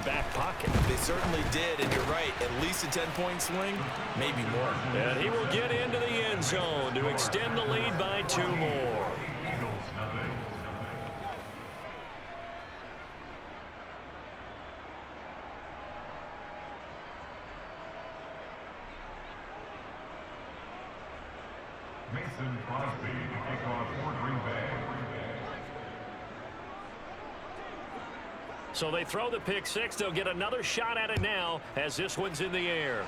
back pocket. They certainly did, and you're right. At least a 10-point swing, maybe more. And he will get into the end zone to extend the lead by 2 more. So they throw the pick six. They'll get another shot at it now as this one's in the air.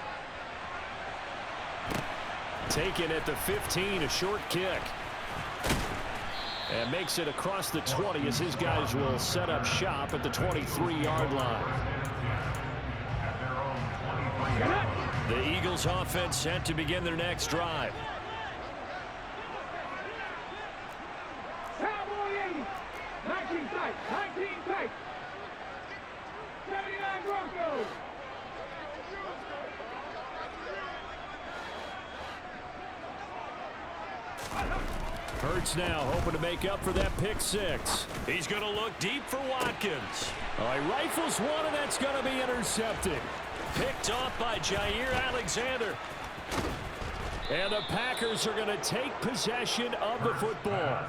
Taken at the 15, a short kick. And makes it across the 20 as his guys will set up shop at the 23-yard line. The Eagles offense set to begin their next drive. Hurts now hoping to make up for that pick six. He's going to look deep for Watkins. All right, rifles one, and that's going to be intercepted. Picked off by Jair Alexander. And the Packers are going to take possession of the football.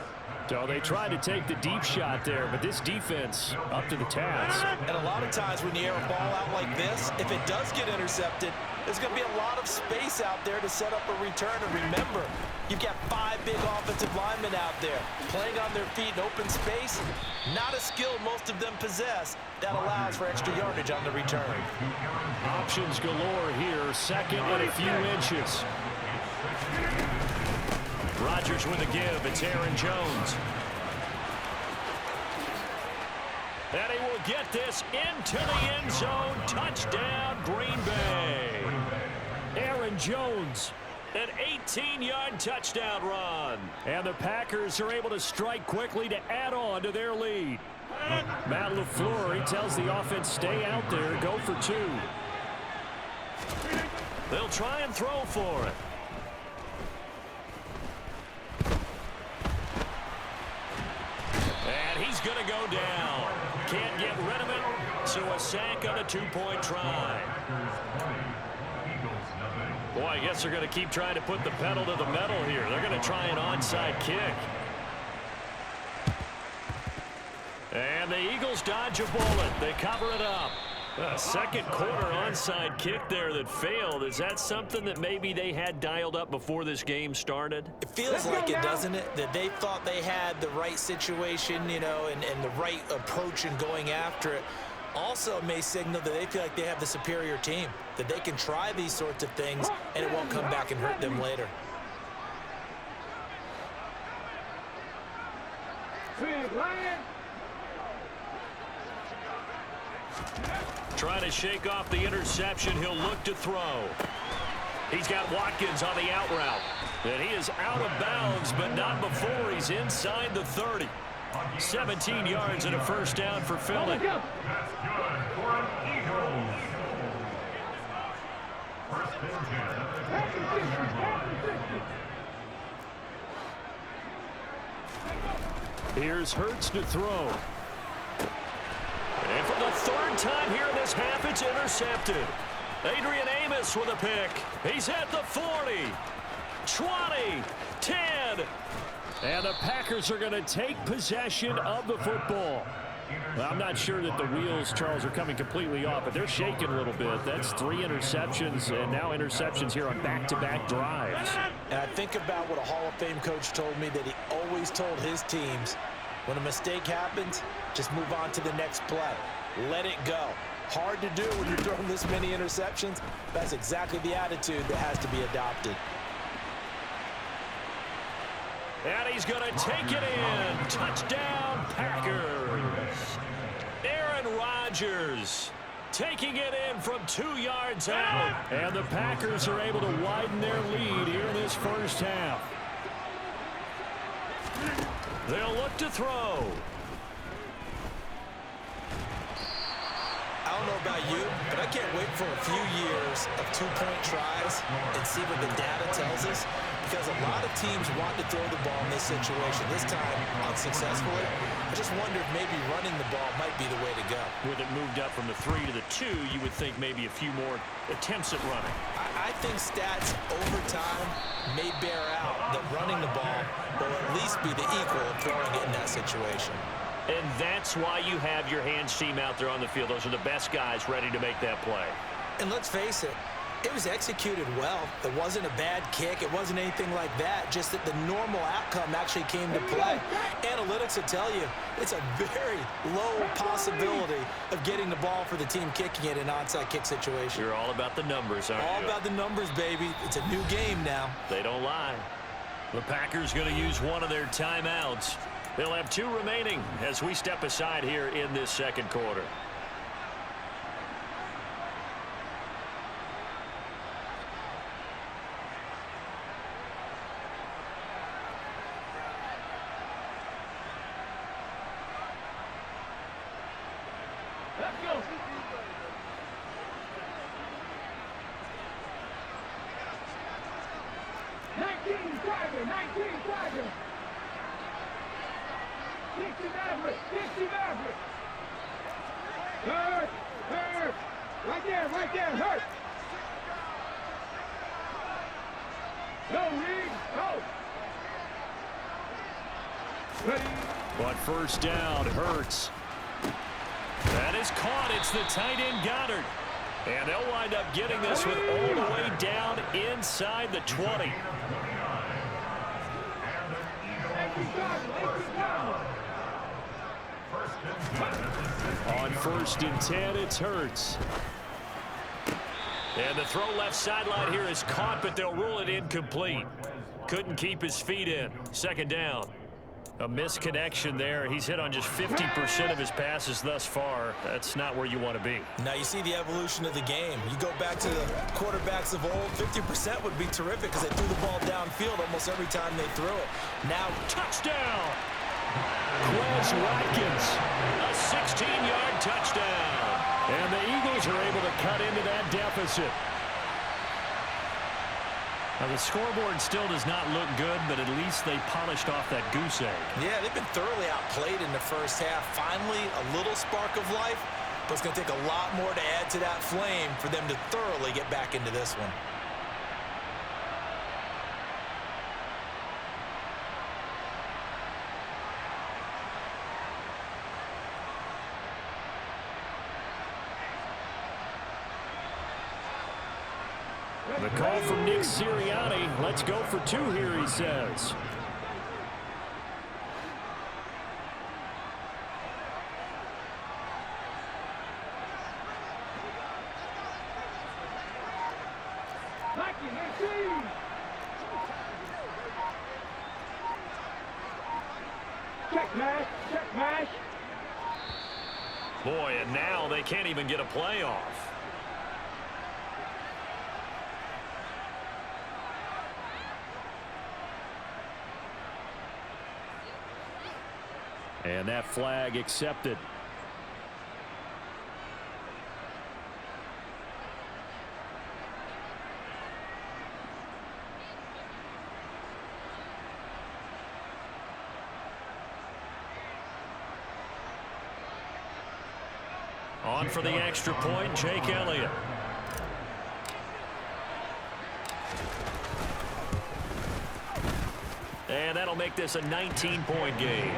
So they tried to take the deep shot there, but this defense up to the task. And a lot of times when you air a ball out like this, if it does get intercepted, there's going to be a lot of space out there to set up a return. And remember, you've got 5 big offensive linemen out there playing on their feet in open space. Not a skill most of them possess. That allows for extra yardage on the return. Options galore here. Second and a few inches. Rodgers with a give. It's Aaron Jones. And he will get this into the end zone. Touchdown, Green Bay. Aaron Jones, an 18-yard touchdown run. And the Packers are able to strike quickly to add on to their lead. Matt LaFleur, he tells the offense, stay out there, go for 2. They'll try and throw for it. And he's going to go down. Can't get rid of it, so a sack on a 2-point try. Boy, I guess they're going to keep trying to put the pedal to the metal here. They're going to try an onside kick. And the Eagles dodge a bullet. They cover it up. A second quarter onside kick there that failed. Is that something that maybe they had dialed up before this game started? It feels like it, doesn't it? That they thought they had the right situation, you know, and the right approach in going after it. Also may signal that they feel like they have the superior team, that they can try these sorts of things and it won't come back and hurt them later. Trying to shake off the interception. He'll look to throw. He's got Watkins on the out route. And he is out of bounds, but not before he's inside the 30. 17 yards and a first down for Philly. Here's Hurts to throw. And for the 3rd time here in this half, it's intercepted. Adrian Amos with a pick. He's at the 40, 20, 10. And the Packers are going to take possession of the football. Well, I'm not sure that the wheels, Charles, are coming completely off, but they're shaking a little bit. That's 3 interceptions, and now interceptions here on back-to-back drives. And I think about what a Hall of Fame coach told me, that he always told his teams, when a mistake happens, just move on to the next play. Let it go. Hard to do when you're throwing this many interceptions. That's exactly the attitude that has to be adopted. And he's going to take it in. Touchdown, Packers. Aaron Rodgers taking it in from 2 yards out. And the Packers are able to widen their lead here in this first half. They'll look to throw. I don't know about you, but I can't wait for a few years of 2-point tries and see what the data tells us, because a lot of teams want to throw the ball in this situation, this time unsuccessfully. Just wonder if maybe running the ball might be the way to go. With it moved up from the 3 to the 2, you would think maybe a few more attempts at running. I think stats over time may bear out that running the ball will at least be the equal of throwing it in that situation. And that's why you have your hands team out there on the field. Those are the best guys ready to make that play. And let's face it, it was executed well. It wasn't a bad kick. It wasn't anything like that. Just that the normal outcome actually came to play. Analytics will tell you it's a very low possibility of getting the ball for the team kicking it in an onside kick situation. You're all about the numbers, aren't you? All about the numbers, baby. It's a new game now. They don't lie. The Packers going to use one of their timeouts. They'll have 2 remaining as we step aside here in this second quarter. Let's go. 19 Tiger. 60 Maverick. Hurt. Right there, hurt. Go, Reed, go. Ready. But first down, Hurts. That is caught. It's the tight end, Goddard. And they'll wind up getting this one all the way down inside the 20. On 1st and 10, it's Hurts. And the throw left sideline here is caught, but they'll rule it incomplete. Couldn't keep his feet in. 2nd down. A misconnection there. He's hit on just 50% of his passes thus far. That's not where you want to be. Now you see the evolution of the game. You go back to the quarterbacks of old, 50% would be terrific because they threw the ball downfield almost every time they threw it. Now, touchdown! Quez Watkins, a 16-yard touchdown. And the Eagles are able to cut into that deficit. Now, the scoreboard still does not look good, but at least they polished off that goose egg. Yeah, they've been thoroughly outplayed in the first half. Finally, a little spark of life, but it's going to take a lot more to add to that flame for them to thoroughly get back into this one. The call from Nick Sirianni. Let's go for 2 here, he says. Check match. Boy, and now they can't even get a play off. And that flag accepted. On for the extra point, Jake Elliott. And that'll make this a 19-point game.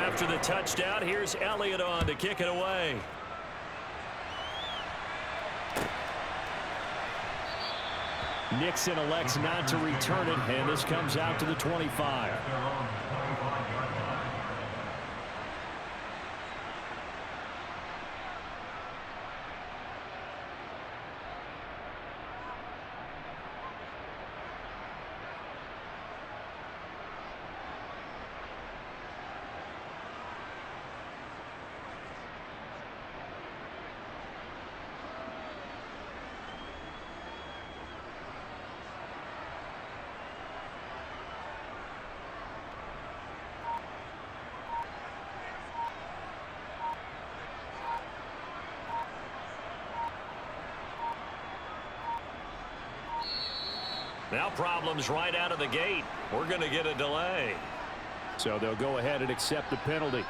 After the touchdown, here's Elliott on to kick it away. Nixon elects not to return it, and this comes out to the 25. Now problems right out of the gate. We're going to get a delay. So they'll go ahead and accept the penalty.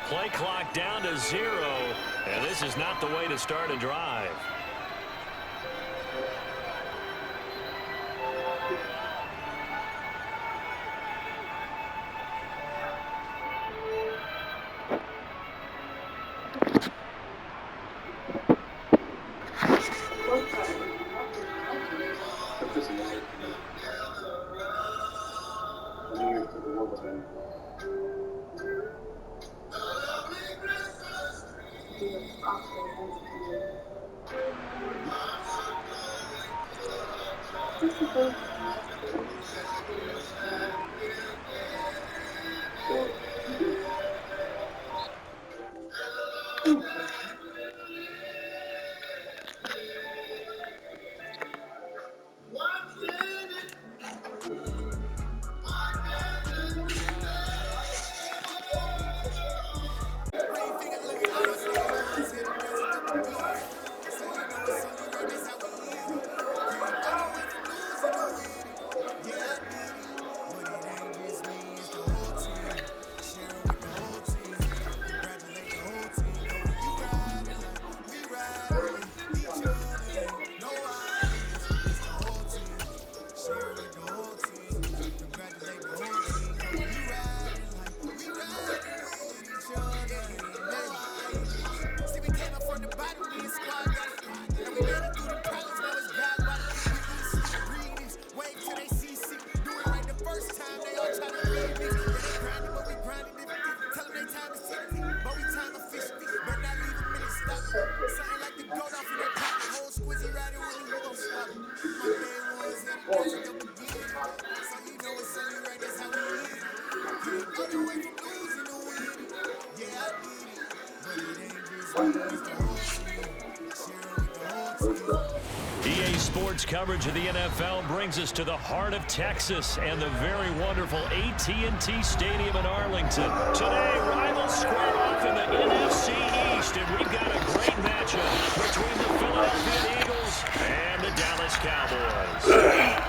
Play clock down to 0, and this is not the way to start a drive. EA Sports coverage of the NFL brings us to the heart of Texas and the very wonderful AT&T Stadium in Arlington. Today, rivals square off in the NFC East, and we've got a great matchup between the Philadelphia Eagles and the Dallas Cowboys.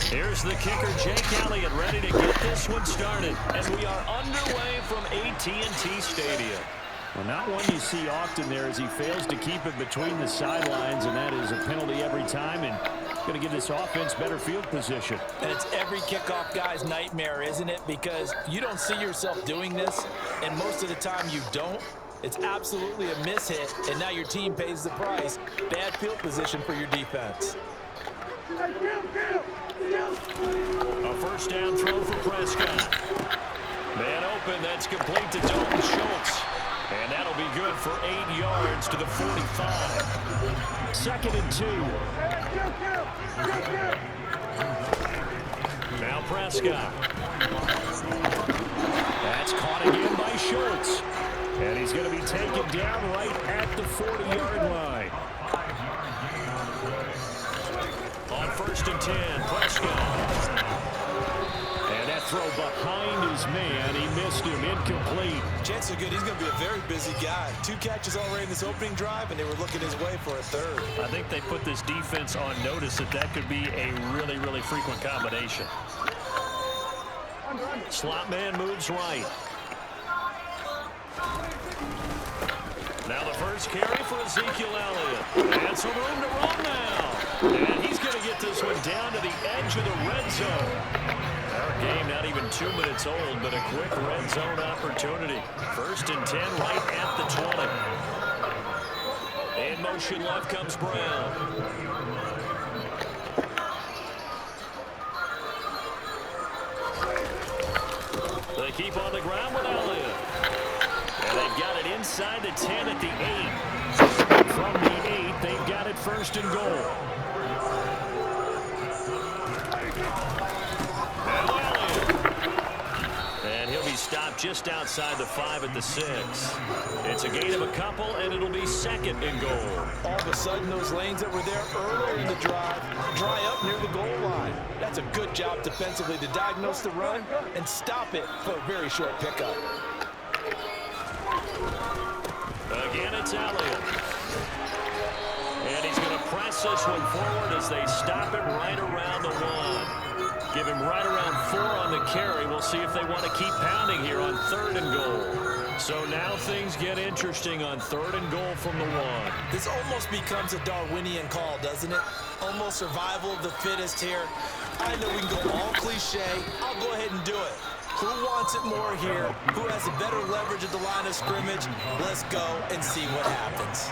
Here's the kicker, Jake Elliott, ready to get this one started as we are underway from AT&T Stadium. Well, not one you see often there as he fails to keep it between the sidelines, and that is a penalty every time, and going to give this offense better field position. And it's every kickoff guy's nightmare, isn't it? Because you don't see yourself doing this, and most of the time you don't. It's absolutely a mishit, and now your team pays the price. Bad field position for your defense. A first down throw for Prescott. Man open, that's complete to Dalton Schultz. And that'll be good for 8 yards to the 45. 2nd and 2. Now Prescott. That's caught again by Schultz. And he's going to be taken down right at the 40-yard line. On 1st and 10, Prescott. And that throw behind his man. He missed him. Incomplete. Chances are good he's going to be a very busy guy. 2 catches already in this opening drive, and they were looking his way for a 3rd. I think they put this defense on notice that could be a really, really frequent combination. Slot man moves right. Now the first carry for Ezekiel Elliott. And some room to run now. And he's going to get this one down to the edge of the red zone. Our game not even 2 minutes old, but a quick red zone opportunity. 1st and 10 right at the 20. In motion left comes Brown. They keep on the ground with Elliott. And they've got it inside the 10 at the 8. From the 8, they've got it 1st and goal. Now Elliott. And he'll be stopped just outside the 5 at the 6. It's a gain of a couple, and it'll be 2nd and goal. All of a sudden, those lanes that were there earlier in the drive dry up near the goal line. That's a good job defensively to diagnose the run and stop it for a very short pickup. Again, it's Elliott. And he's going to press this one forward as they stop it right around the 1. Give him right around 4 on the carry. We'll see if they want to keep pounding here on 3rd and goal. So now things get interesting on 3rd and goal from the 1. This almost becomes a Darwinian call, doesn't it? Almost survival of the fittest here. I know we can go all cliche. I'll go ahead and do it. Who wants it more here? Who has a better leverage at the line of scrimmage? Let's go and see what happens.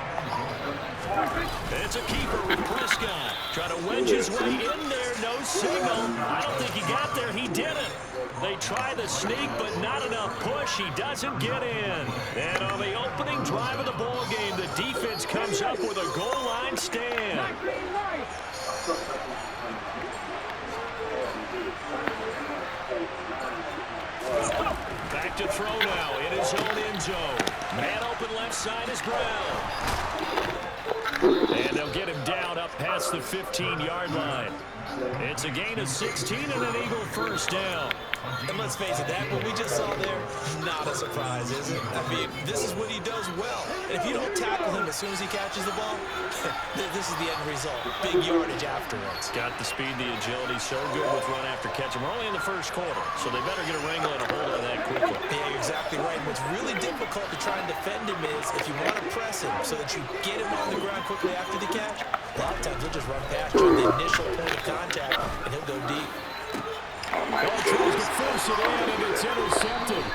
It's a keeper with Prescott. Trying to wedge his way in there. No signal. I don't think he got there. He didn't. They try the sneak, but not enough push. He doesn't get in. And on the opening drive of the ball game, the defense comes up with a goal line stand. Back to throw now in his own end zone. Man open left side is Brown. And they'll get him down up past the 15-yard line. It's a gain of 16 and an Eagle 1st down. And let's face it, that what we just saw there, not a surprise, is it? I mean, this is what he does well. And if you don't tackle him as soon as he catches the ball, this is the end result. Big yardage afterwards. Got the speed, the agility, so good with run after catch. We're only in the 1st quarter, so they better get a wrangle and a hold of that quickly. Yeah, you're exactly right. What's really difficult to try and defend him is if you want to press him so that you get him on the ground quickly after the catch, a lot of times he'll just run past you at the initial point of contact, and he'll go deep. Well, tries to force it in, and it's intercepted.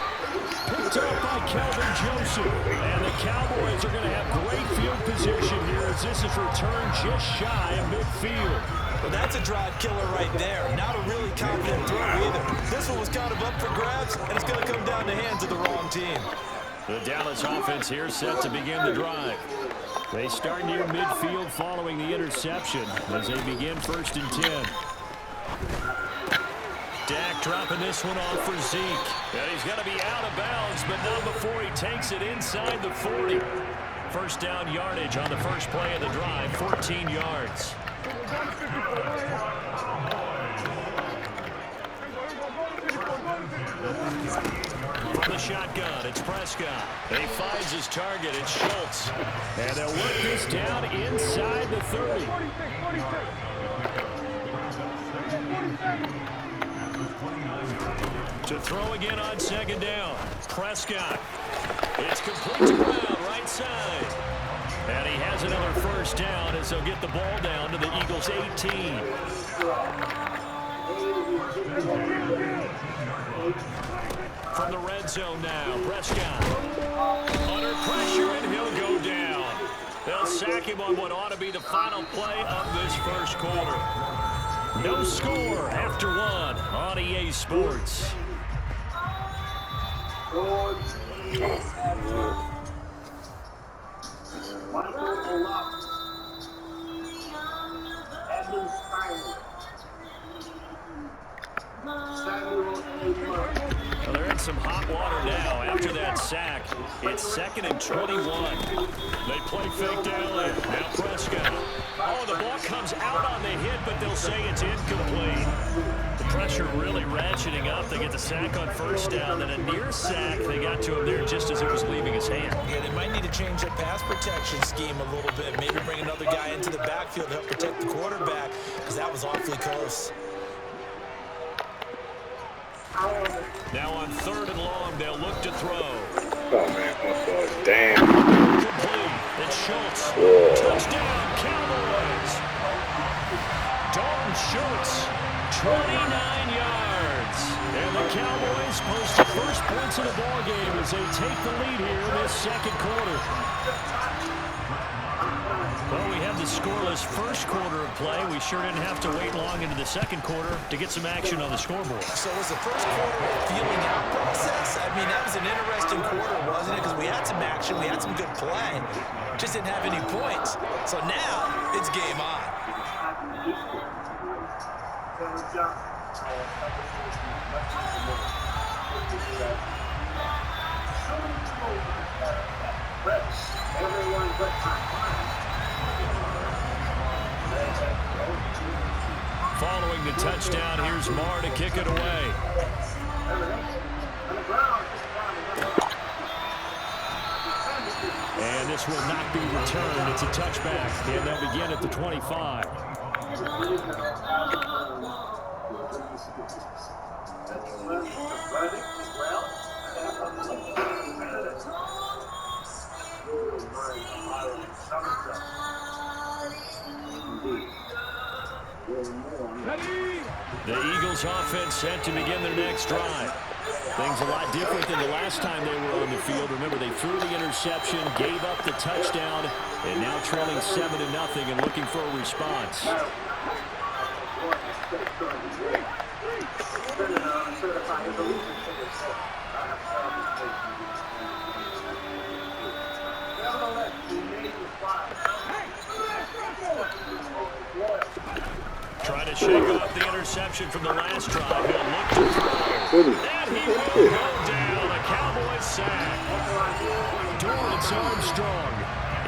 Picked up by Calvin Joseph. And the Cowboys are going to have great field position here as this is returned just shy of midfield. Well, that's a drive killer right there. Not a really confident throw either. This one was kind of up for grabs, and it's going to come down the hands of the wrong team. The Dallas offense here set to begin the drive. They start near midfield following the interception as they begin 1st and 10. Dak dropping this one off for Zeke. And he's going to be out of bounds, but not before he takes it inside the 40. 1st down yardage on the first play of the drive, 14 yards. From the shotgun, it's Prescott. He finds his target, it's Schultz. And they'll work this down inside the 30. To throw again on 2nd down. Prescott. It's complete to Brown, right side. And he has another 1st down as they'll get the ball down to the Eagles' 18. From the red zone now, Prescott. Under pressure, and he'll go down. They'll sack him on what ought to be the final play of this 1st quarter. No score after 1 on EA Sports. Well, they're in some hot water now after that sack. It's 2nd and 21. They play fake to Elliott. Now Prescott. Oh, the ball comes out on the hit, but they'll say it's incomplete. The pressure really ratcheting up. They get the sack on 1st down, then a near sack. They got to him there just as it was leaving his hand. Yeah, they might need to change their pass protection scheme a little bit. Maybe bring another guy into the backfield to help protect the quarterback, because that was awfully close. Now on 3rd and long, they'll look to throw. Oh, man. Damn. Complete. It's Schultz. Touchdown, Cowboys. Dalton Schultz, 29 yards. And the Cowboys post the first points of the ballgame as they take the lead here in this second quarter. Well, we had the scoreless first quarter of play. We sure didn't have to wait long into the second quarter to get some action on the scoreboard. So was the first quarter a feeling out process? I mean, that was an interesting quarter, wasn't it? Because we had some action, we had some good play. Just didn't have any points. So now it's game on. Following the touchdown, here's Marr to kick it away. And this will not be returned. It's a touchback, and they'll begin at the 25. The Eagles offense set to begin their next drive. Things a lot different than the last time they were on the field. Remember, they threw the interception, gave up the touchdown, and now trailing 7-0 and looking for a response. Trying to shake off the interception from the last drive. He'll look to throw. And he will go down. A Cowboys sack. Dorrance Armstrong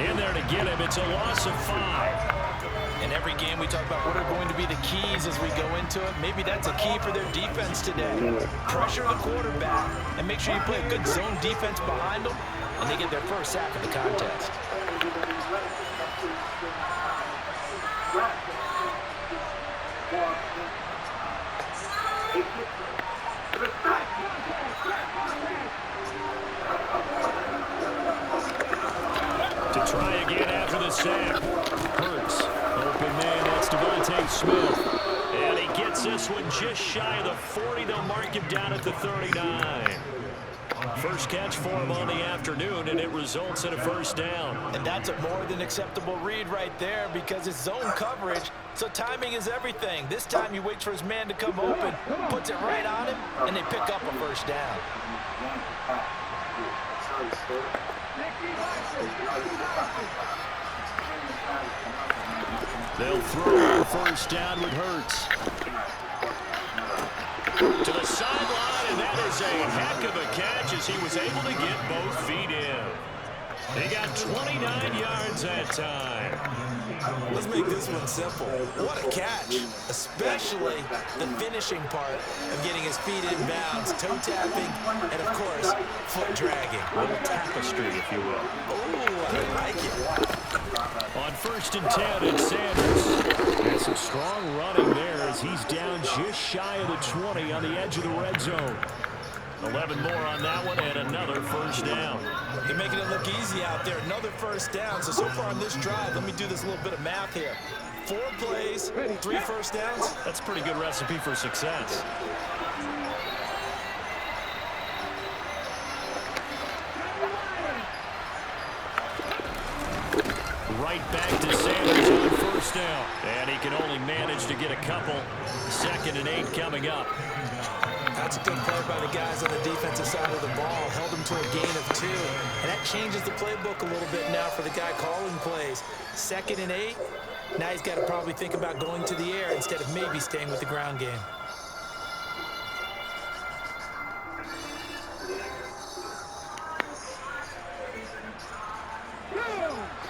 in there to get him. It's a loss of 5. In every game we talk about what are going to be the keys as we go into it. Maybe that's a key for their defense today. Pressure the quarterback and make sure you play a good zone defense behind them, and they get their first sack of the contest. To try again after the sack. Hurts. Open man, that's Devontae Smith. And he gets this one just shy of the 40. They'll mark him down at the 39. First catch for him on the afternoon, and it results in a first down. And that's a more than acceptable read right there because it's zone coverage, so timing is everything. This time he waits for his man to come open, puts it right on him, and they pick up a first down. They'll throw first down with Hurts. To the sideline, and that is a heck of a catch as he was able to get both feet in. He got 29 yards that time. Let's make this one simple. What a catch, especially the finishing part of getting his feet in bounds, toe tapping, and of course, foot dragging. A little tapestry, if you will. Ooh, I like it. On 1st and 10, it's Sanders. And some strong running there as he's down just shy of the 20 on the edge of the red zone. 11 more on that one, and another first down. They're making it look easy out there. Another first down. So far on this drive, let me do this little bit of math here. 4 plays, 3 first downs. That's a pretty good recipe for success. Right back to Sanders on first down. And he can only manage to get a couple. 2nd and 8 coming up. That's a good play by the guys on the defensive side of the ball. Held them to a gain of 2. And that changes the playbook a little bit now for the guy calling plays. 2nd and 8. Now he's got to probably think about going to the air instead of maybe staying with the ground game.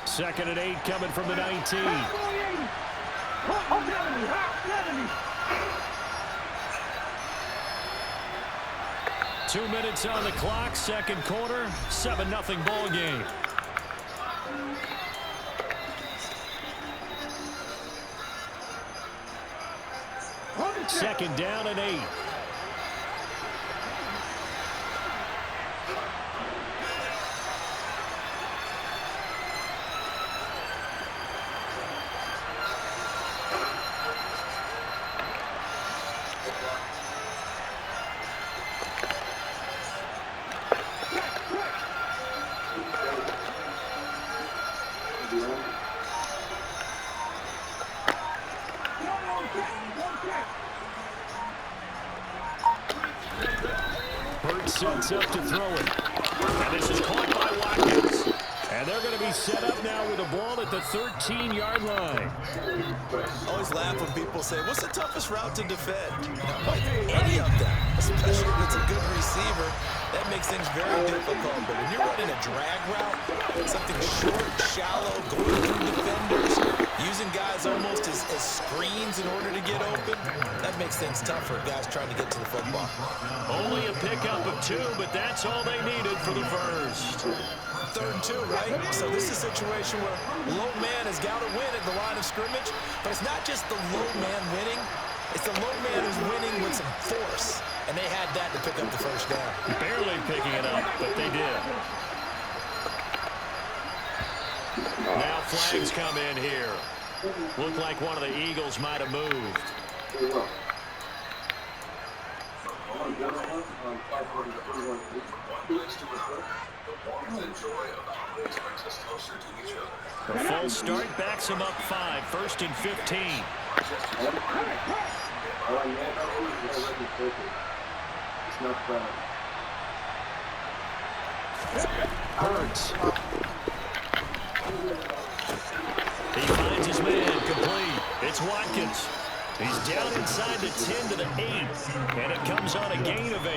Second and 8 coming from the 19. 2 minutes on the clock, second quarter, 7-0 ball game. Second down and 8. sets up to throw it. And this is caught by Watkins. And they're going to be set up now with a ball at the 13-yard line. Always laugh when people say, what's the toughest route to defend? Like any of them, especially if it's a good receiver, that makes things very difficult. But when you're running a drag route, something short, shallow, going through defenders, using guys almost as screens in order to get open, that makes things tough for guys trying to get to the football. Only a pickup of 2, but that's all they needed for the first. 3rd and 2, right? So this is a situation where low man has got to win at the line of scrimmage, but it's not just the low man winning. It's the low man who's winning with some force, and they had that to pick up the first down. Barely picking it up, but they did. Now flags come in here. Looked like one of the Eagles might have moved. The false start backs him up 5, 1st and 15. Hurts. He finds his man complete. It's Watkins. He's down inside the 10 to the 8, and it comes on a gain of 8.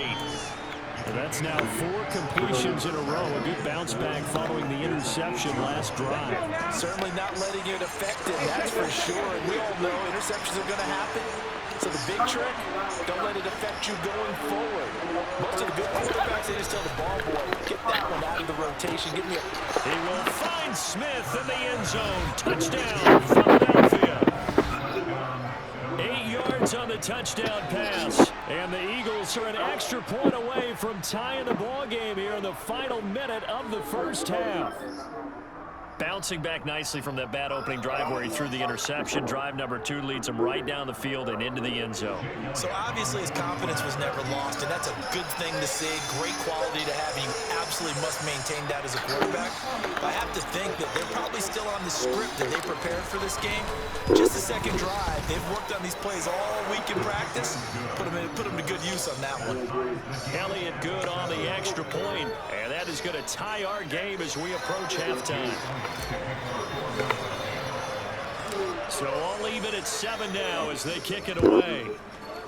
And that's now 4 completions in a row. A good bounce back following the interception last drive. Certainly not letting it affect it, that's for sure. And we all know interceptions are going to happen. So the big trick, don't let it affect you going forward. Most of the good quarterbacks, they just tell the ball boy, get that one out of the rotation. Give me a... He will find Smith in the end zone. Touchdown, Philadelphia. 8 yards on the touchdown pass. And the Eagles are an extra point away from tying the ball game here in the final minute of the first half. Bouncing back nicely from that bad opening drive where he threw the interception. Drive number 2 leads him right down the field and into the end zone. So obviously his confidence was never lost, and that's a good thing to see. Great quality to have. You absolutely must maintain that as a quarterback. But I have to think that they're probably still on the script that they prepared for this game. Just the second drive. They've worked on these plays all week in practice. Put them to good use on that one. Elliott good on the extra point, and that is going to tie our game as we approach halftime. So all even at 7 now as they kick it away.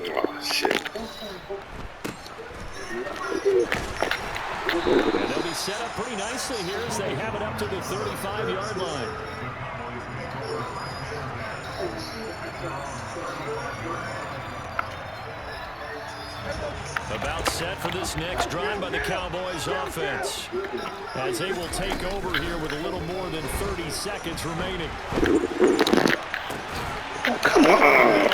Oh, shit. And they'll be set up pretty nicely here as they have it up to the 35-yard line. About set for this next drive by the Cowboys offense, as they will take over here with a little more than 30 seconds remaining. Oh, come on.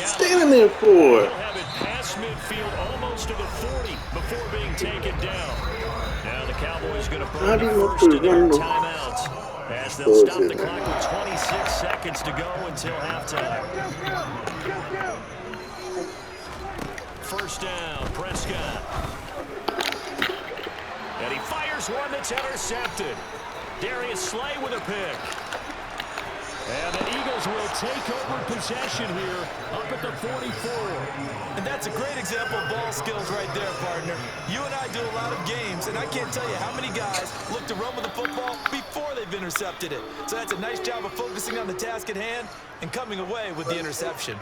Standing there for. He'll have it past midfield almost to the 40 before being taken down. Now the Cowboys going to burn the first of their timeouts as they'll stop the clock with 26 seconds to go until halftime. First down, Prescott. And he fires one that's intercepted. Darius Slay with a pick. And the Eagles will take over possession here up at the 44. And that's a great example of ball skills right there, partner. You and I do a lot of games, and I can't tell you how many guys look to run with the football before they've intercepted it. So that's a nice job of focusing on the task at hand and coming away with the interception.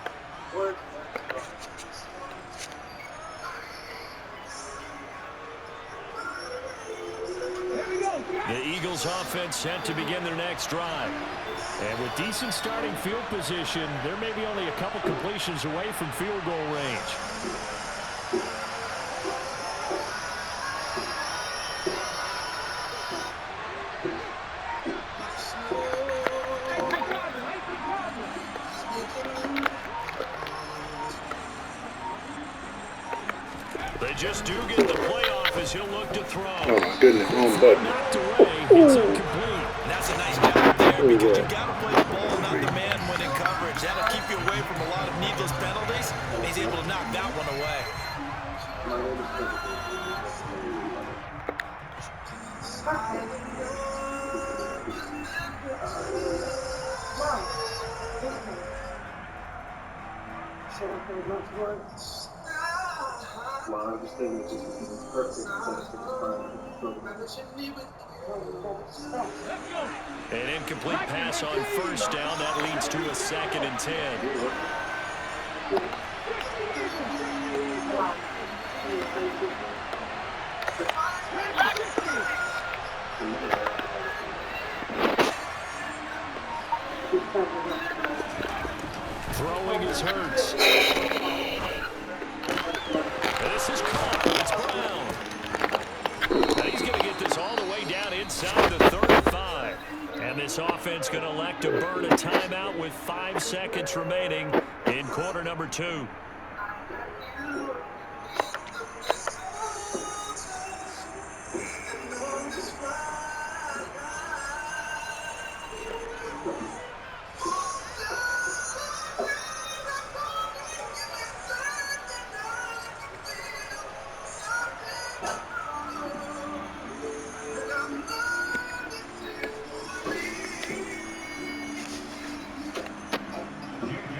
The Eagles offense set to begin their next drive. And with decent starting field position, there may be only a couple completions away from field goal range. They just do get the playoff as he'll look to throw. Oh, my goodness. Wrong button. Knocked away. It's incomplete. And that's a nice job there because you got to play the ball, not the man when in coverage. That'll keep you away from a lot of needless penalties, and he's able to knock that one away. An incomplete pass on first down. That leads to a 2nd and 10. Throwing is Hurts. This is caught. It's Brown. Now he's going to get this all the way down inside the 35. And this offense going to elect to burn a timeout with 5 seconds remaining in quarter number 2.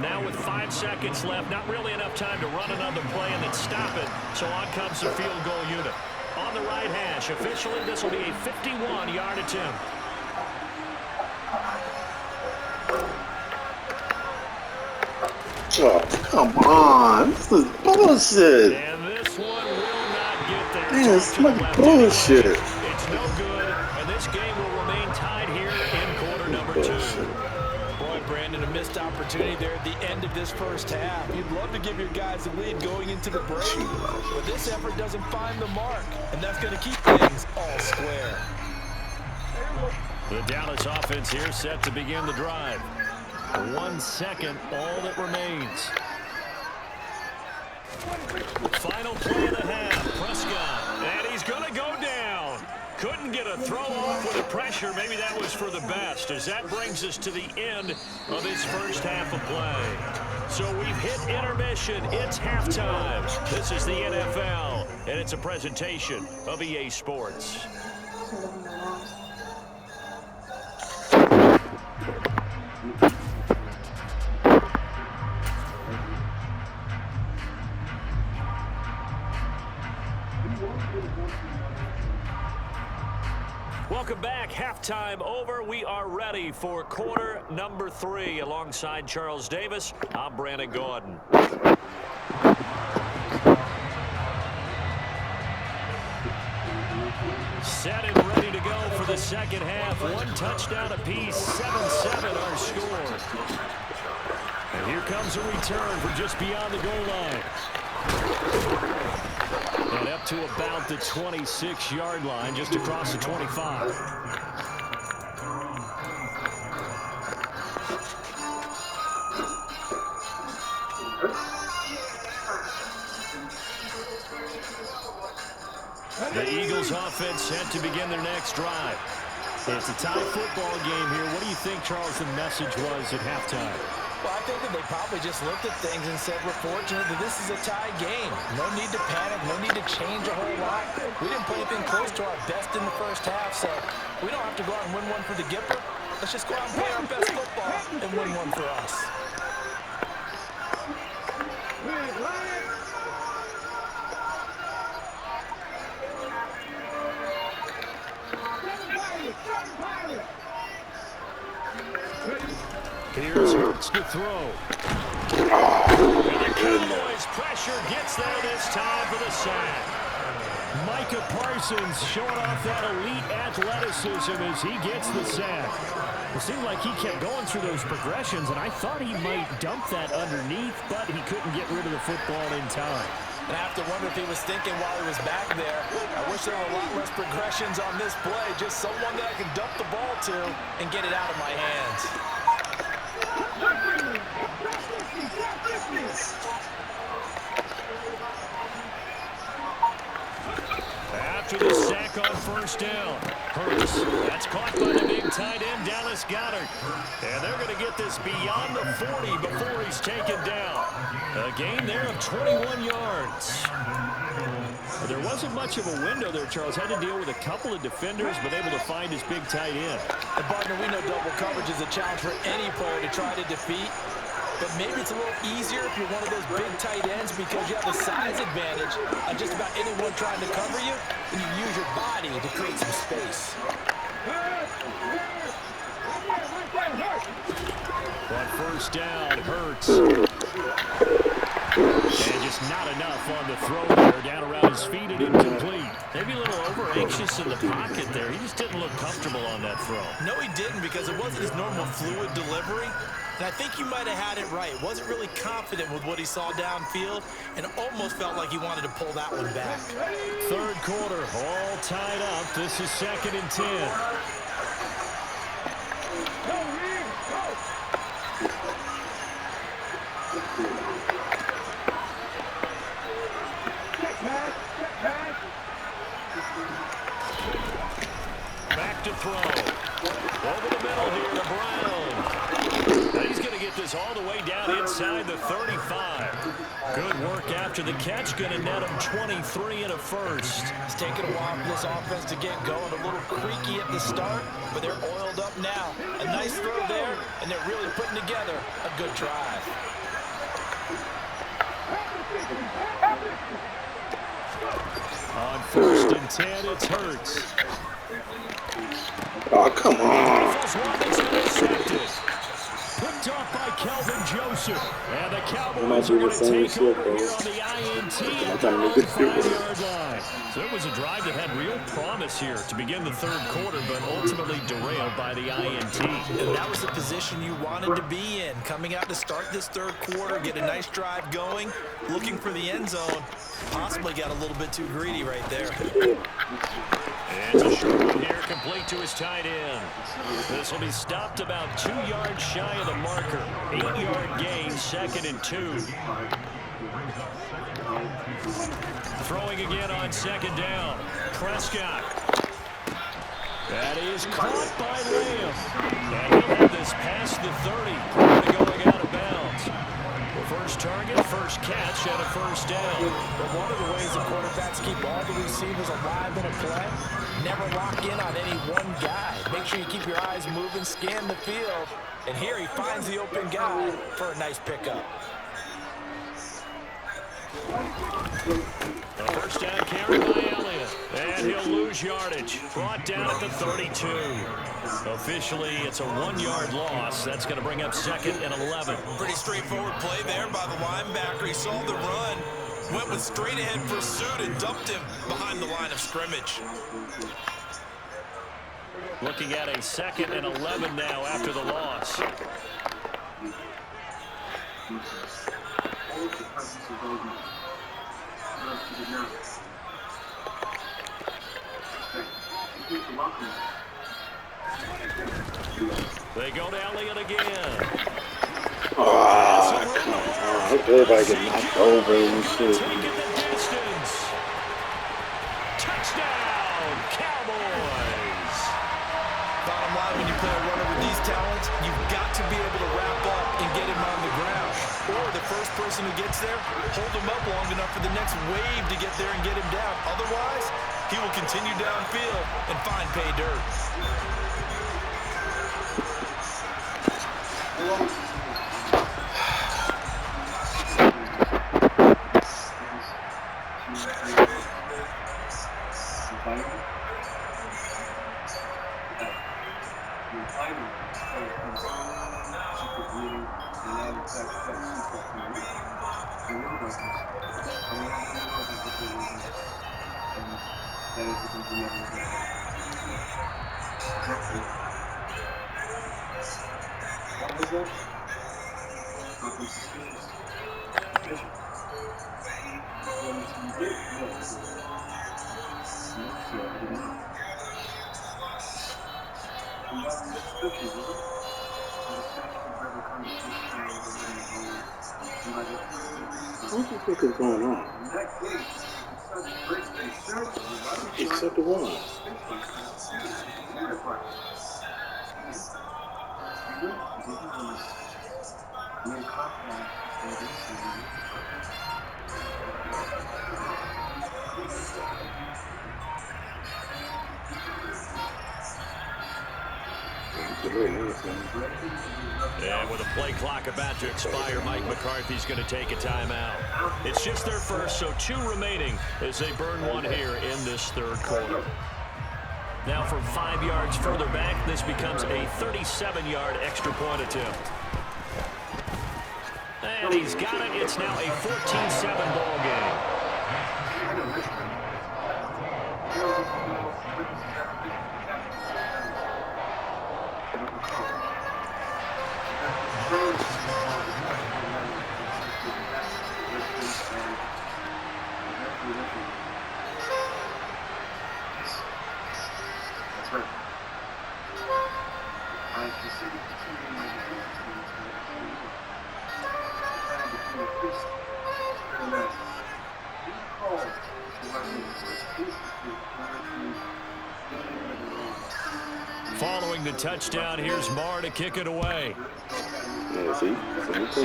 Now with 5 seconds left, not really enough time to run another play and then stop it. So on comes the field goal unit. On the right hash, officially this will be a 51-yard attempt. Oh, come on. This is bullshit. And this one will not get there. Man, it's like bullshit. It's no good, and this game will remain tied here in quarter number 2. Boy, Brandon, a missed opportunity there at the end of this first half. You'd love to give your guys the lead going into the break, but this effort doesn't find the mark, and that's going to keep things all square. The Dallas offense here set to begin the drive. 1 second, all that remains. Final play of the half. Prescott, and he's going to go down. Couldn't get a throw off with the pressure. Maybe that was for the best, as that brings us to the end of his first half of play. So we've hit intermission. It's halftime. This is the NFL, and it's a presentation of EA Sports. Welcome back. Halftime over. We are ready for quarter number 3. Alongside Charles Davis, I'm Brandon Gordon. Set and ready to go for the second half. 1 touchdown apiece, 7-7 our score. And here comes a return from just beyond the goal line. And up to about the 26-yard line, just across the 25. The Eagles offense set to begin their next drive. It's a tie football game here. What do you think, Charles, the message was at halftime? Well, I think that they probably just looked at things and said, we're fortunate that this is a tie game. No need to panic, no need to change a whole lot. We didn't play anything close to our best in the first half, so we don't have to go out and win one for the Gipper. Let's just go out and play our best football and win one for us. Here's Hurts to throw. And the Cowboys pressure gets there this time for the sack. Micah Parsons showing off that elite athleticism as he gets the sack. It seemed like he kept going through those progressions, and I thought he might dump that underneath, but he couldn't get rid of the football in time. And I have to wonder if he was thinking while he was back there, I wish there were a lot less progressions on this play, just someone that I can dump the ball to and get it out of my hands. After the sack on first down, Hurts, that's caught by the big tight end, Dallas Goedert. And they're going to get this beyond the 40 before he's taken down. A gain there of 21 yards. There wasn't much of a window there, Charles. Had to deal with a couple of defenders, but able to find his big tight end. And, partner, we know double coverage is a challenge for any player to try to defeat. but maybe it's a little easier if you're one of those big tight ends because you have the size advantage on just about anyone trying to cover you, and you use your body to create some space. On first down, Hurts. And just not enough on the throw there. Down around his feet and incomplete. Maybe a little over-anxious in the pocket there. He just didn't look comfortable on that throw. No, he didn't, because it wasn't his normal fluid delivery. And I think you might have had it right. Wasn't really confident with what he saw downfield and almost felt like he wanted to pull that one back. Third quarter, all tied up. This is 2nd and 10. Back to throw. Over the middle here to Brown. Now he's going to get this all the way down inside the 35. Good work after the catch. Going to net him 23 and a first. It's taken a while for this offense to get going. A little creaky at the start, but they're oiled up now. A nice throw there, and they're really putting together a good drive. On first and 10, it's Hurts. Oh, come on. Picked off by Kelvin Joseph. And the Cowboys are going to take over here on the INT at the 5-yard line. So it was a drive that had real promise here to begin the third quarter, but ultimately derailed by the INT. And that was the position you wanted to be in. Coming out to start this third quarter, get a nice drive going, looking for the end zone. Possibly got a little bit too greedy right there. And it's a short one here, complete to his tight end. This will be stopped about 2 yards shy of the marker. 8-yard gain, 2nd and 2. Throwing again on 2nd down. Prescott. That is caught by Lamb. And he'll have this past the 30 prior to going out of bounds. First target, first catch, and a first down. But one of the ways the quarterbacks keep all the receivers alive in a play, never lock in on any one guy. Make sure you keep your eyes moving, scan the field, and here he finds the open guy for a nice pickup. A first down carry by Elliott. And he'll lose yardage. Brought down at the 32. Officially, it's a 1-yard loss. That's going to bring up 2nd and 11. Pretty straightforward play there by the linebacker. He saw the run, went with straight-ahead pursuit, and dumped him behind the line of scrimmage. Looking at a 2nd and 11 now after the loss. They go to Elliott again. Oh, come on. I hope everybody get knocked over and shit. Taking the distance. Touchdown, Cowboys. Bottom line, when you play a runner with these talents, you've got to be able to wrap up and get him on the ground. Or the first person who gets there, hold him up long enough for the next wave to get there and get him down. Otherwise, he will continue downfield and find pay dirt. What the fuck is going on? Except the one. And with a play clock about to expire, Mike McCarthy's going to take a timeout. It's just their first, so 2 remaining as they burn one here in this third quarter. Now from 5 yards further back, this becomes a 37-yard extra point attempt. And he's got it. It's now a 14-7 ball game. Following the touchdown, here's Marr to kick it away. Yeah, see? And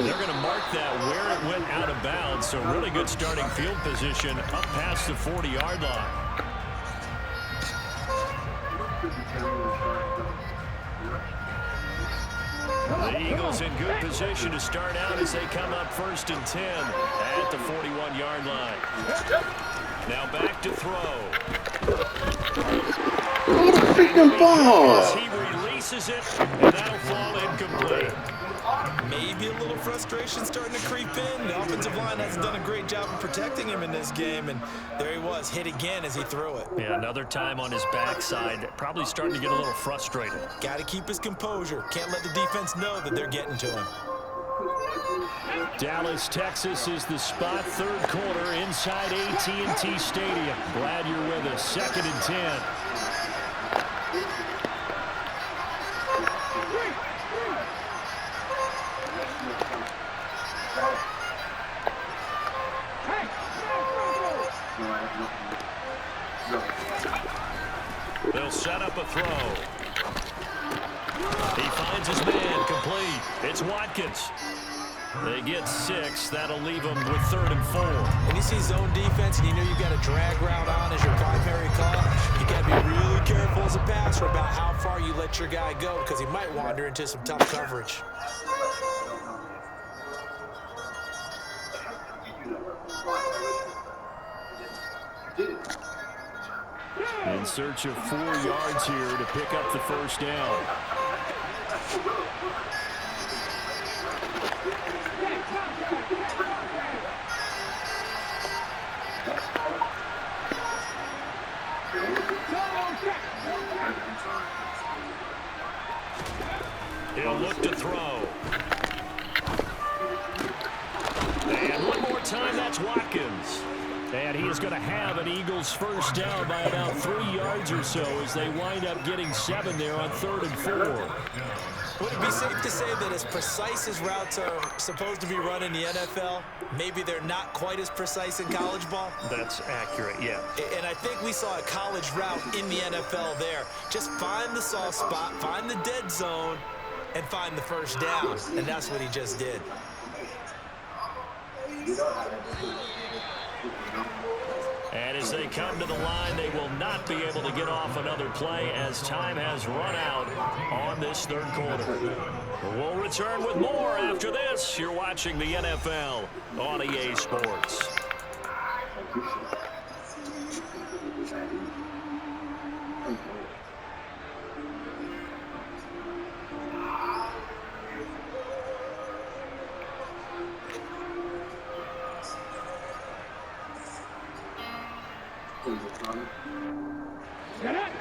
they're going to mark that where it went out of bounds, so really good starting field position up past the 40-yard line. The Eagles in good position to start out as they come up 1st and 10 at the 41-yard line. Now back to throw. Oh, the freaking ball! As he releases it, and that'll fall incomplete. Maybe a little frustration starting to creep in. The offensive line hasn't done a great job of protecting him in this game, and there he was, hit again as he threw it. Yeah, another time on his backside, probably starting to get a little frustrated. Got to keep his composure. Can't let the defense know that they're getting to him. Dallas, Texas is the spot, third quarter inside AT&T Stadium. Glad you're with us. 2nd and 10. They'll set up a throw. He finds his man, complete. It's Watkins. They get 6. That'll leave them with 3rd and 4. When you see zone defense and you know you've got a drag route on as your primary call, you got to be really careful as a passer about how far you let your guy go because he might wander into some tough coverage. In search of 4 yards here to pick up the first down. He'll look to throw. And one more time, that's Watkins. And he is going to have an Eagles first down by about 3 yards or so as they wind up getting 7 there on 3rd and 4. Would it be safe to say that as precise as routes are supposed to be run in the NFL, maybe they're not quite as precise in college ball? That's accurate, yeah. And I think we saw a college route in the NFL there. Just find the soft spot, find the dead zone, and find the first down. And that's what he just did. And as they come to the line, they will not be able to get off another play as time has run out on this third quarter. We'll return with more after this. You're watching the NFL on EA Sports. Get it!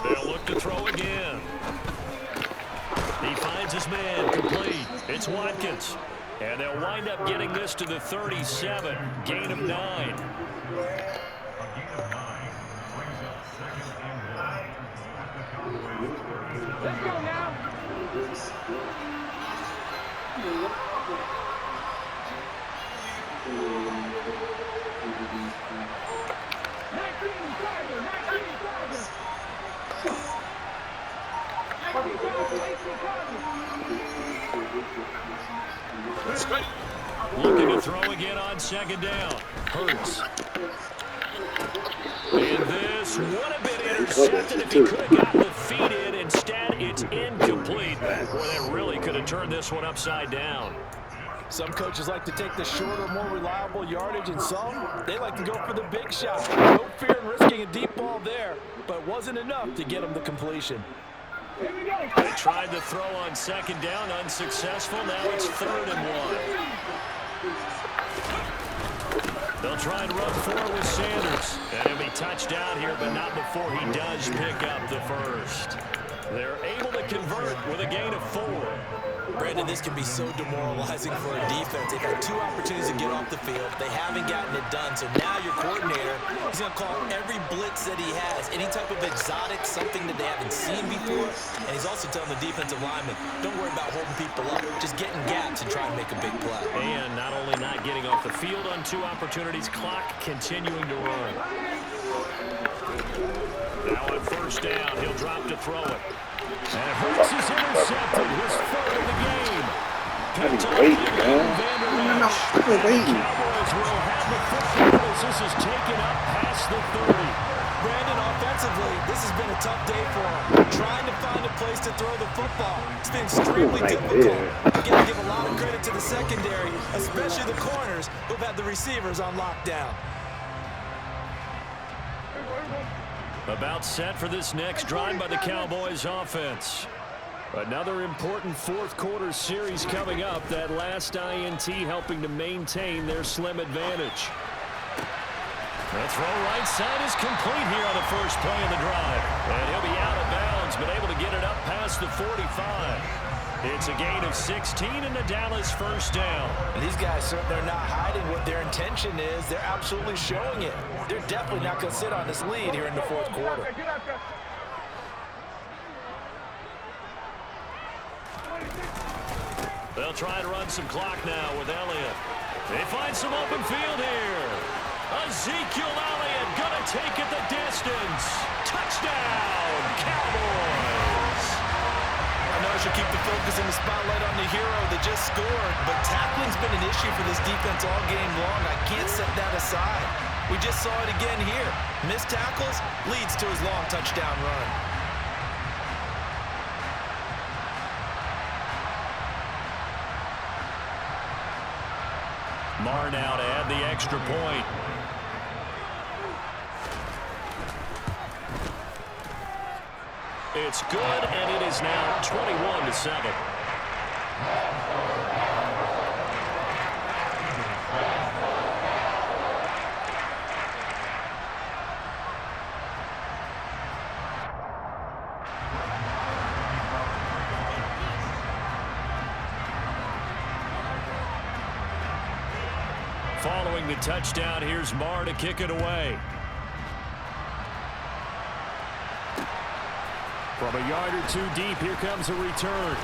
They'll look to throw again. He finds his man, complete. It's Watkins. And they'll wind up getting this to the 37, gain of 9. Let's go now. Looking to throw again on second down. Hurts. And this would have been intercepted if he could have gotten the feet in. Instead, it's incomplete. Boy, that really could have turned this one upside down. Some coaches like to take the shorter, more reliable yardage, and some, they like to go for the big shot. No fear in risking a deep ball there, but it wasn't enough to get him the completion. They tried to throw on second down, unsuccessful. Now it's 3rd and 1. They'll try and run forward with Sanders. And he'll be touched out here, but not before he does pick up the first. They're able to convert with a gain of 4. Brandon, this can be so demoralizing for a defense. They've had 2 opportunities to get off the field. They haven't gotten it done. So now your coordinator is going to call every blitz that he has, any type of exotic, something that they haven't seen before. And he's also telling the defensive lineman, don't worry about holding people up. Just get in gaps and try and make a big play. And not only not getting off the field on 2 opportunities, clock continuing to run. Now on first down, he'll drop to throw it. And Hurts is intercepted. His 3rd of the game. I've been waiting, man. I've been waiting. Cowboys will have the football as this is taken up past the 30. Brandon, offensively, this has been a tough day for him. Trying to find a place to throw the football. It's been extremely difficult. You got to give a lot of credit to the secondary, especially the corners who've had the receivers on lockdown. About set for this next drive by the Cowboys offense. Another important 4th quarter series coming up. That last INT helping to maintain their slim advantage. The throw right side is complete here on the first play of the drive. And he'll be out of bounds, but able to get it up past the 45. It's a gain of 16 and a Dallas first down. And these guys certainly are not hiding what their intention is. They're absolutely showing it. They're definitely not going to sit on this lead here in the 4th quarter. They'll try and run some clock now with Elliott. They find some open field here. Ezekiel Elliott gonna take it the distance. Touchdown, Cowboys. I know I should keep the focus and the spotlight on the hero that just scored, but tackling's been an issue for this defense all game long. I can't set that aside. We just saw it again here. Missed tackles leads to his long touchdown run. Marr now to add the extra point. It's good, and it is now 21-7. Following the touchdown, here's Marr to kick it away. From a yard or 2 deep, here comes a return.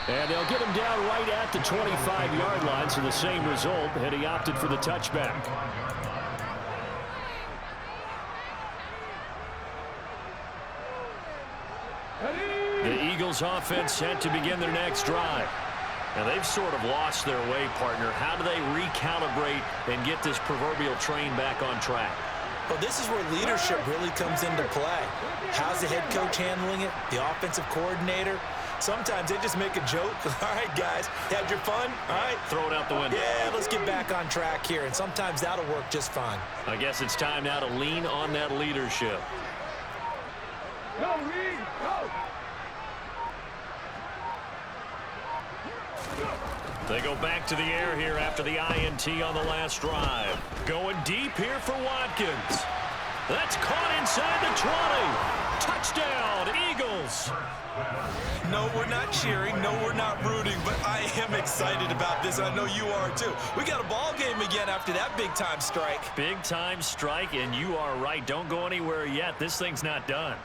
And they'll get him down right at the 25-yard line, so the same result, and he opted for the touchback. The Eagles offense set to begin their next drive. And they've sort of lost their way, partner. How do they recalibrate and get this proverbial train back on track? Well, this is where leadership really comes into play. How's the head coach handling it? The offensive coordinator? Sometimes they just make a joke. All right, guys, had your fun? All right. Throw it out the window. Yeah, let's get back on track here. And sometimes that'll work just fine. I guess it's time now to lean on that leadership. Go, Reed, go! They go back to the air here after the INT on the last drive. Going deep here for Watkins. That's caught inside the 20. Touchdown, Eagles. No, we're not cheering. No, we're not rooting. But I am excited about this. I know you are, too. We got a ball game again after that big-time strike. Big-time strike, and you are right. Don't go anywhere yet. This thing's not done.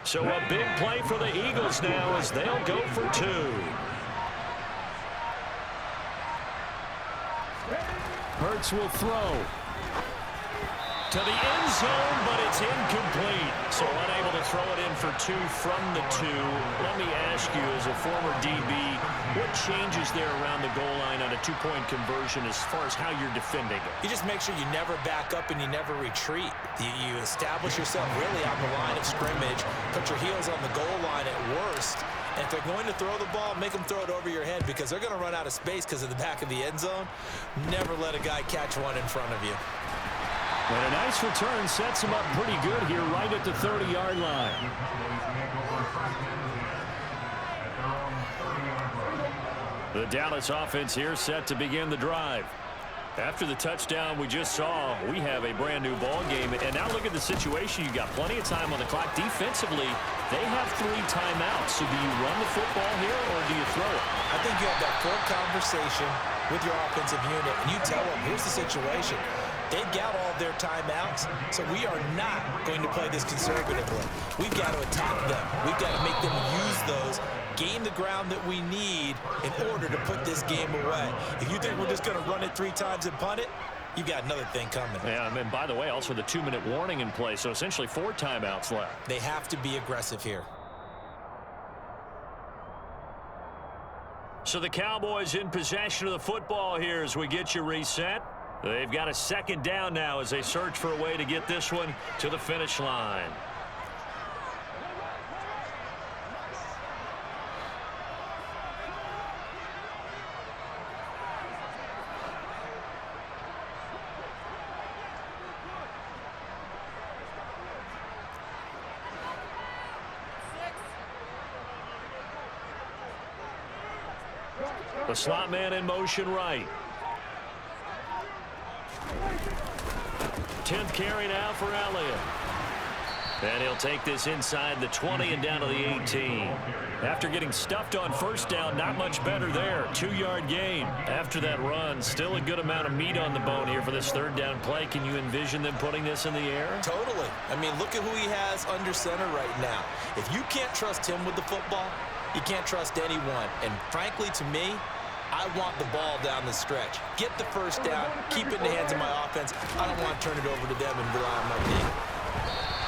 So a big play for the Eagles now as they'll go for 2. Hurts will throw. To the end zone, but it's incomplete. So unable to throw it in for 2 from the 2. Let me ask you, as a former DB, what changes there around the goal line on a 2-point conversion as far as how you're defending it? You just make sure you never back up and you never retreat. You establish yourself really on the line of scrimmage, put your heels on the goal line at worst. And if they're going to throw the ball, make them throw it over your head because they're going to run out of space because of the back of the end zone. Never let a guy catch one in front of you. And a nice return sets him up pretty good here right at the 30-yard line. The Dallas offense here set to begin the drive. After the touchdown we just saw, we have a brand new ball game. And now look at the situation. You've got plenty of time on the clock. Defensively, they have 3 timeouts. So do you run the football here or do you throw it? I think you have that full conversation with your offensive unit, and you tell them, here's the situation. They've got all their timeouts, so we are not going to play this conservatively. We've got to attack them. We've got to make them use those, gain the ground that we need in order to put this game away. If you think we're just going to run it 3 times and punt it, you've got another thing coming. Yeah, and by the way, also the 2-minute warning in play, so essentially 4 timeouts left. They have to be aggressive here. So the Cowboys in possession of the football here as we get you reset. They've got a 2nd down now as they search for a way to get this one to the finish line. The slot man in motion right. 10th carry now for Elliott. And he'll take this inside the 20 and down to the 18. After getting stuffed on 1st down, not much better there. 2-yard gain. After that run, still a good amount of meat on the bone here for this 3rd down play. Can you envision them putting this in the air? Totally. I mean, look at who he has under center right now. If you can't trust him with the football, you can't trust anyone. And frankly, to me, I want the ball down the stretch. Get the 1st down, keep it in the hands of my offense. I don't want to turn it over to them and rely on my team.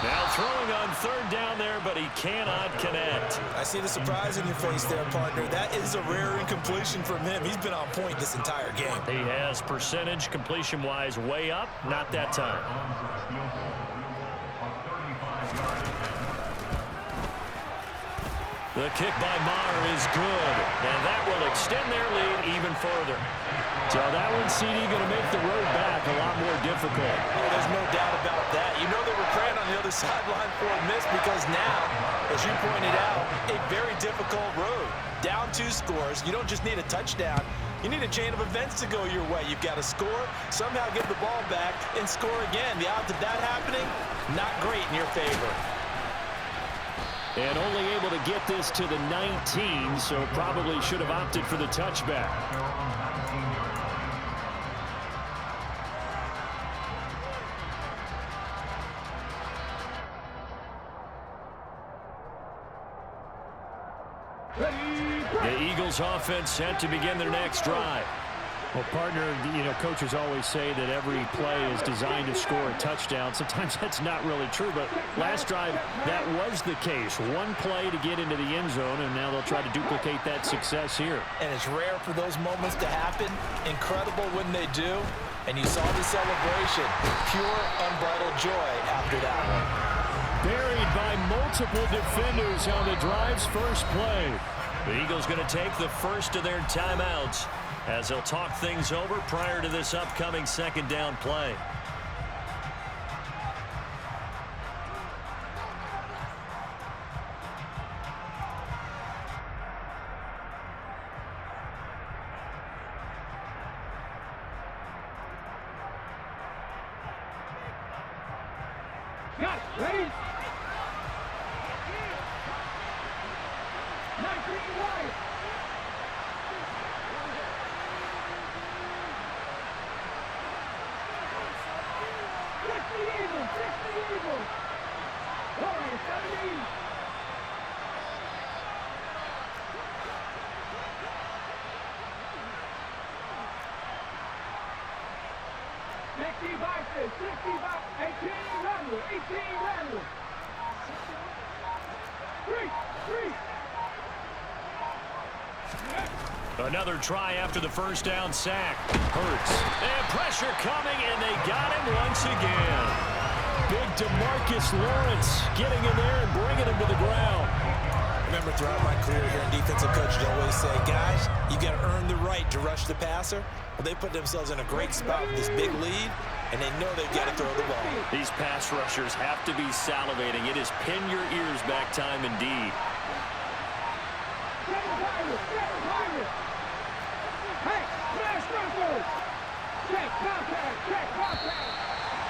Now throwing on 3rd down there, but he cannot connect. I see the surprise in your face there, partner. That is a rare incompletion from him. He's been on point this entire game. He has percentage completion-wise way up, not that time. The kick by Maher is good, and that will extend their lead even further. So that one, CD, going to make the road back a lot more difficult. Oh, there's no doubt about that. You know they were praying on the other sideline for a miss because now, as you pointed out, a very difficult road. Down 2 scores. You don't just need a touchdown. You need a chain of events to go your way. You've got to score, somehow get the ball back, and score again. The odds of that happening, not great in your favor. And only able to get this to the 19, so probably should have opted for the touchback. The Eagles offense set to begin their next drive. Well, partner, you know, coaches always say that every play is designed to score a touchdown. Sometimes that's not really true, but last drive, that was the case. 1 play to get into the end zone, and now they'll try to duplicate that success here. And it's rare for those moments to happen. Incredible when they do. And you saw the celebration. Pure, unbridled joy after that one. Buried by multiple defenders on the drive's first play. The Eagles going to take the first of their timeouts as they'll talk things over prior to this upcoming 2nd down play. Got it. Ready? 19 wide. 60 evil. 60 evil. All right, 70. 65, 65, 18, random, 18, random. 3. Another try after the first down sack. Hurts. And pressure coming, and they got him once again. Big DeMarcus Lawrence getting in there and bringing him to the ground. Remember, throughout my career here in defensive coach, they always say, guys, you got to earn the right to rush the passer. Well, they put themselves in a great spot with this big lead, and they know they've got to throw the ball. These pass rushers have to be salivating. It is pin your ears back time indeed.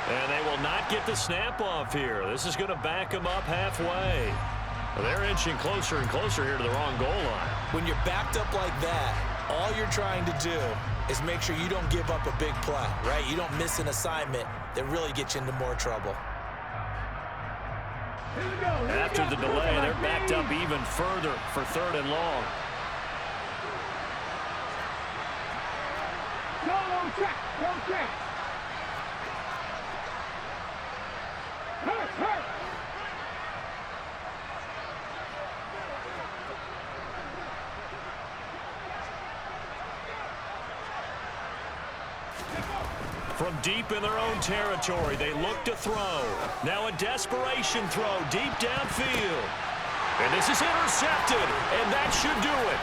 And they will not get the snap off here. This is going to back them up halfway. They're inching closer and closer here to the wrong goal line. When you're backed up like that, all you're trying to do is make sure you don't give up a big play, right? You don't miss an assignment that really gets you into more trouble. After the delay, they're backed up even further for 3rd and long. Go check, go check. Hurt, hurt. From deep in their own territory, they look to throw. Now a desperation throw deep downfield. And this is intercepted, and that should do it.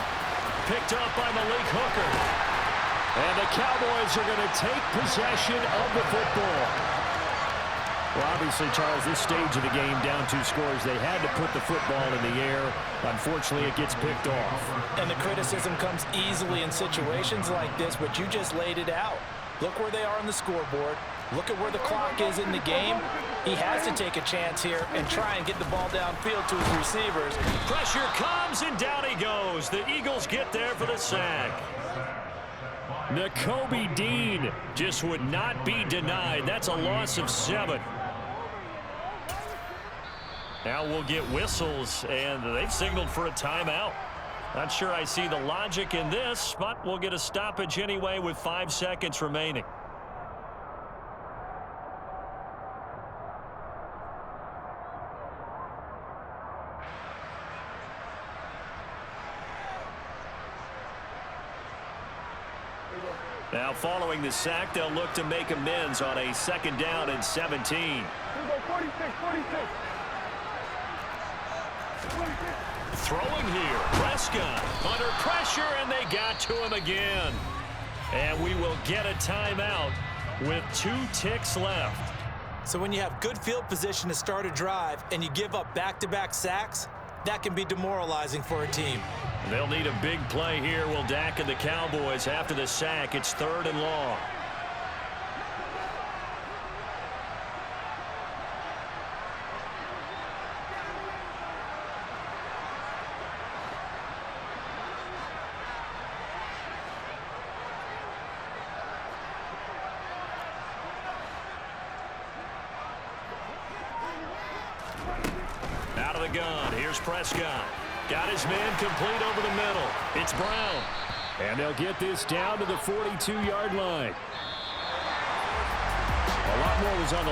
Picked up by Malik Hooker. And the Cowboys are going to take possession of the football. Well, obviously, Charles, this stage of the game, down 2 scores, they had to put the football in the air. Unfortunately, it gets picked off. And the criticism comes easily in situations like this, but you just laid it out. Look where they are on the scoreboard. Look at where the clock is in the game. He has to take a chance here and try and get the ball downfield to his receivers. Pressure comes, and down he goes. The Eagles get there for the sack. Nakobe Dean just would not be denied. That's a loss of 7. Now we'll get whistles, and they've signaled for a timeout. Not sure I see the logic in this, but we'll get a stoppage anyway with 5 seconds remaining. Now following the sack, they'll look to make amends on a 2nd down and 17. 46, 46. Throwing here, Prescott under pressure, and they got to him again. And we will get a timeout with 2 ticks left. So when you have good field position to start a drive and you give up back-to-back sacks, that can be demoralizing for a team. They'll need a big play here, will Dak and the Cowboys. After the sack, it's 3rd and long. Out of the gun, here's Prescott. Got his man complete over the middle. It's Brown. And they'll get this down to the 42-yard line. A lot more was on the line.